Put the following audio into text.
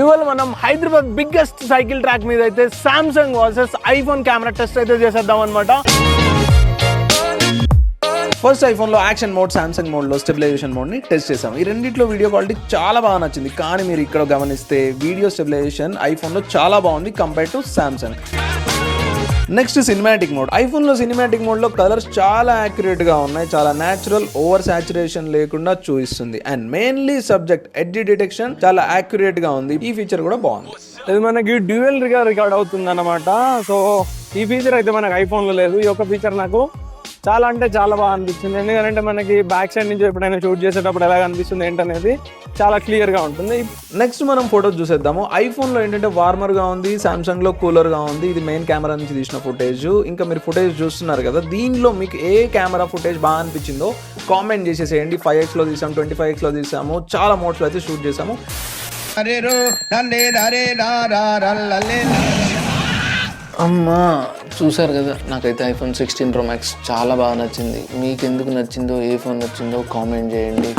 ఇవాళ మనం Hyderabad biggest cycle track మీద అయితే Samsung versus iPhone camera test అయితే చేసేద్దాం అనమాట. ఫస్ట్ ఐఫోన్లో యాక్షన్ మోడ్, సామ్సంగ్ మోడ్లో స్టెబిలైజేషన్ మోడ్ని టెస్ట్ చేసాం. ఈ రెండిట్లో వీడియో క్వాలిటీ చాలా బాగా నచ్చింది. కానీ మీరు ఇక్కడ గమనిస్తే వీడియో స్టెబిలైజేషన్ ఐఫోన్లో చాలా బాగుంది compare to Samsung. Next cinematic mode. ఐఫోన్లో సినిమాటిక్ మోడ్లో కలర్స్ చాలా యాక్యురేట్గా ఉన్నాయి, చాలా న్యాచురల్, ఓవర్ సాచురేషన్ లేకుండా చూపిస్తుంది. And mainly subject edge detection చాలా యాక్యురేట్గా ఉంది. ఈ ఫీచర్ కూడా బాగుంది. ఇది మనకి డ్యూయల్ రికార్డ్ అవుతుంది అనమాట. సో ఈ ఫీచర్ అయితే మనకి ఐఫోన్లో లేదు. ఈ యొక్క ఫీచర్ నాకు చాలా అంటే చాలా బాగా అనిపిస్తుంది. ఎందుకంటే మనకి బ్యాక్ సైడ్ నుంచి ఎప్పుడైనా షూట్ చేసేటప్పుడు ఎలా అనిపిస్తుంది ఏంటనేది చాలా క్లియర్గా ఉంటుంది. నెక్స్ట్ మనం ఫోటోస్ చూసేద్దాము. ఐఫోన్లో ఏంటంటే వార్మర్గా ఉంది, సామ్సంగ్లో కూలర్గా ఉంది. ఇది మెయిన్ కెమెరా నుంచి తీసిన ఫుటేజ్. ఇంకా మీరు ఫుటేజ్ చూస్తున్నారు కదా, దీనిలో మీకు ఏ కెమెరా ఫుటేజ్ బాగా అనిపించిందో కామెంట్ చేసేసేయండి. 5xలో తీసాము, 25xలో తీసాము, చాలా మోడ్స్లో అయితే షూట్ చేసాము. అమ్మా చూసారు కదా, నాకైతే ఐఫోన్ 16 Pro Max చాలా బాగా నచ్చింది. మీకు ఎందుకు నచ్చిందో, ఏ ఫోన్ నచ్చిందో కామెంట్ చేయండి.